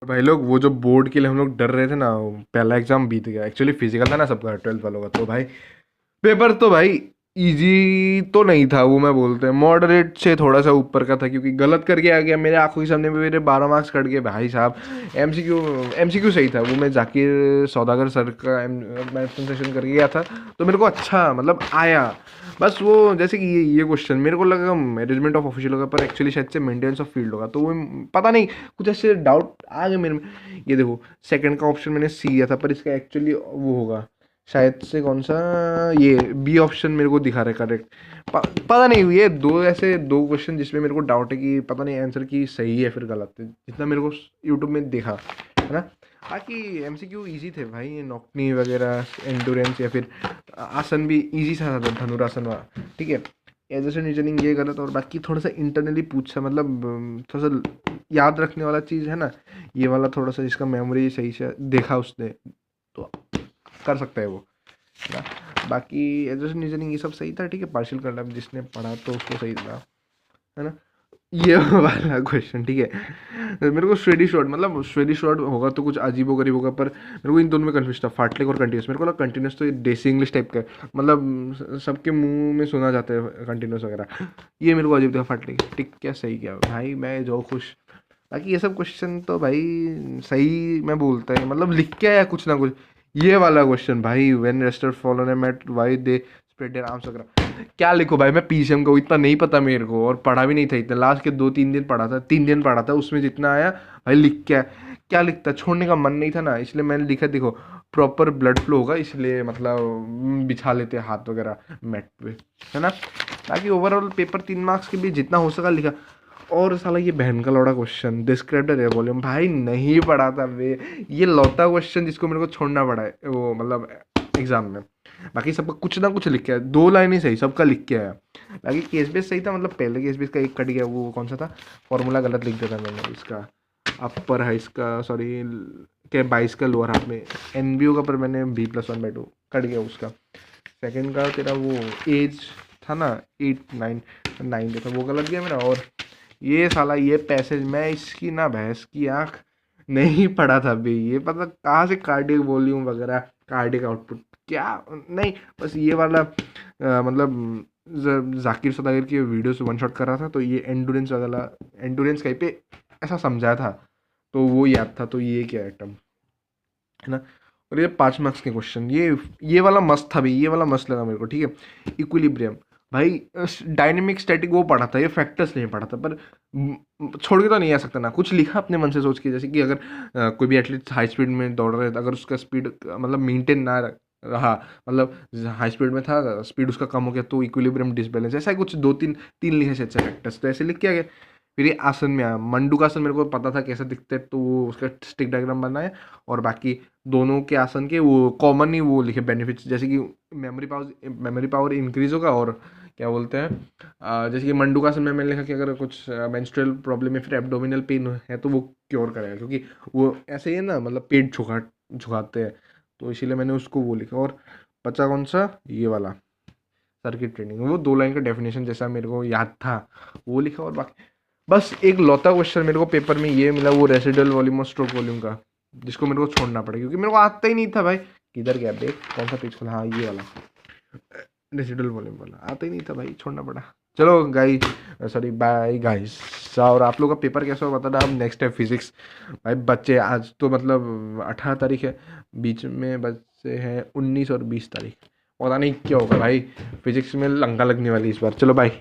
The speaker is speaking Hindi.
भाई लोग वो जो बोर्ड के लिए हम लोग डर रहे थे ना, वो पहला एग्जाम बीत गया। एक्चुअली फिजिकल था ना सबका, 12th वालों का। तो भाई पेपर तो भाई इजी तो नहीं था, वो मैं बोलते हैं मॉडरेट से थोड़ा सा ऊपर का था, क्योंकि गलत करके आ गया मेरे आंखों के सामने में, मेरे 12 मार्क्स कट गए भाई साहब। एमसीक्यू एमसीक्यू सही था, वो मैं जाकिर सौदागर सर का मैं सेशन करके गया था, तो मेरे को अच्छा मतलब आया। बस वो जैसे कि ये क्वेश्चन मेरे को लगा मैनेजमेंट ऑफ ऑफिशियल होगा, पर एक्चुअली शायद से मेंटेनेंस ऑफ फील्ड होगा, तो वो पता नहीं, कुछ ऐसे डाउट आ गए मेरे में। ये देखो, सेकंड का ऑप्शन मैंने सी दिया था, पर इसका एक्चुअली वो होगा शायद से कौन सा, ये बी ऑप्शन मेरे को दिखा रहा है करेक्ट। पता नहीं, ये दो ऐसे दो क्वेश्चन जिसमें मेरे को डाउट है कि पता नहीं आंसर की सही है फिर गलत है, जितना मेरे को यूट्यूब में देखा है ना। बाकी एमसीक्यू इजी थे भाई, ये नॉकनी वगैरह, एंडोरेंस या फिर आसन भी इजी सा था, धनुरासन वाला, ठीक है। एजर्सन रीजनिंग ये गलत, और बाकी थोड़ा सा इंटरनली पूछा, मतलब थोड़ा सा याद रखने वाला चीज़ है ना, ये वाला थोड़ा सा जिसका मेमोरी सही से देखा उसने, तो कर सकता है वो ना। बाकी एजर्सन रीजनिंग ये सब सही था, ठीक है। पार्शियल करना जिसने पढ़ा तो उसको सही था, है ना। ये वाला क्वेश्चन, ठीक है। मेरे को स्वेडिश वर्ड, मतलब स्वेडिश वर्ड होगा तो कुछ अजीबो गरीब होगा, पर मेरे को इन दोनों में कंफ्यूज था, फाटलेक और कंटिन्यूस। मेरे को लगा कंटिन्यूस तो ये देसी इंग्लिश टाइप का है, मतलब सबके मुंह में सुना जाता है कंटिन्यूस वगैरह। ये मेरे को अजीब था, फाटलेक। ठीक, क्या सही क्या भाई, मैं जो खुश। बाकी ये सब क्वेश्चन तो भाई सही मैं बोलता है, मतलब लिख के आया कुछ ना कुछ। ये वाला क्वेश्चन भाई, when wrestler fall on mat why they spread their arms वगैरह, क्या लिखो भाई। मैं पीसीएम को इतना नहीं पता मेरे को, और पढ़ा भी नहीं था इतना, लास्ट के 2-3 दिन पढ़ा था, 3 दिन पढ़ा था, उसमें जितना आया भाई लिख के क्या लिखता, छोड़ने का मन नहीं था ना, इसलिए मैंने लिखा। देखो प्रॉपर ब्लड फ्लो होगा, इसलिए मतलब बिछा लेते हैं हाथ वगैरह मैट पे, है ना। बाकी ओवरऑल पेपर 3 मार्क्स के लिए जितना हो सका लिखा। और साला ये बहन का लौड़ा क्वेश्चन, डिस्क्राइब द वॉल्यूम, भाई नहीं पढ़ा था वे। ये लौता क्वेश्चन जिसको मेरे को छोड़ना पड़ा है वो, मतलब एग्जाम में। बाकी सबका कुछ ना कुछ लिख के आया, 2 लाइन ही सही, सबका लिख के आया। बाकी केस बेस सही था, मतलब पहले केस बेस का एक कट गया, वो कौन सा था, फॉर्मूला गलत लिख दिया था मैंने, इसका अपर है, इसका सॉरी क्या 22 का लोअर हाफ में एनबीओ का, पर मैंने B+1/2 कट गया उसका। सेकंड का तेरा वो एज था ना, 8-9 था, वो गलत गया मेरा। और ये साला ये पैसेज, मैं इसकी ना भैंस की आँख नहीं पढ़ा था अभी, ये पता कहाँ से कार्डियक वॉल्यूम वगैरह, कार्डियक आउटपुट क्या, नहीं। बस ये वाला मतलब जाकिर सौदागर की वीडियो से वन शॉट कर रहा था, तो ये एंडोरेंस वाला, एंडोरेंस कहीं पे ऐसा समझाया था, तो वो याद था, तो ये क्या आइटम है ना। और ये 5 मार्क्स के क्वेश्चन, ये वाला मस्त था भाई, ये वाला मस्त लगा मेरे को, ठीक है। इक्विलिब्रियम भाई, डायनेमिक स्टैटिक वो पढ़ा था, ये फैक्टर्स नहीं पढ़ा था, पर छोड़ के तो नहीं आ सकता ना, कुछ लिखा अपने मन से सोच के। जैसे कि अगर कोई भी एथलीट हाई स्पीड में दौड़ रहा है, अगर उसका स्पीड मतलब मेंटेन ना रहा, मतलब हाई स्पीड में था, स्पीड उसका कम हो गया, तो इक्विलिब्रियम डिसबैलेंस, ऐसा ही कुछ 2-3 लिखे से अच्छा फैक्टर्स, तो ऐसे लिख के आ गया। फिर ये आसन में आया, मंडूक आसन मेरे को पता था कैसा दिखता है, तो वो उसका स्टिक डायग्राम बनाया। और बाकी दोनों के आसन के वो कॉमन ही वो लिखे बेनिफिट्स, जैसे कि मेमोरी पावर इंक्रीज होगा, और क्या बोलते हैं जैसे कि मंडूकासन में मैंने लिखा कि अगर कुछ मेंस्ट्रुअल प्रॉब्लम या फिर एब्डोमिनल पेन है तो वो क्योर करेगा, क्योंकि वो ऐसे ही है ना, मतलब पेट झुकाते हैं, तो इसीलिए मैंने उसको वो लिखा। और बचा कौन सा, ये वाला सर्किट ट्रेनिंग, वो 2 लाइन का डेफिनेशन जैसा मेरे को याद था वो लिखा। और बाकी बस एक लौता क्वेश्चन मेरे को पेपर में ये मिला, वो रेसिडुअल वॉल्यूम और स्ट्रोक वॉल्यूम का, जिसको मेरे को छोड़ना पड़ा, क्योंकि मेरे को आता ही नहीं था भाई। किधर गया देख, कौन सा पेज खोला, हाँ ये वाला रेसिडुअल वॉल्यूम वाला, आता ही नहीं था भाई, छोड़ना पड़ा। चलो गाइस, सॉरी बाय गाइस। और आप लोग का पेपर कैसा हो बताना। अब नेक्स्ट है फिजिक्स भाई। बच्चे आज तो मतलब 18 तारीख है, बीच में बच्चे हैं 19 और 20 तारीख, पता नहीं क्या होगा भाई, फिजिक्स में लंका लगने वाली इस बार। चलो बाय।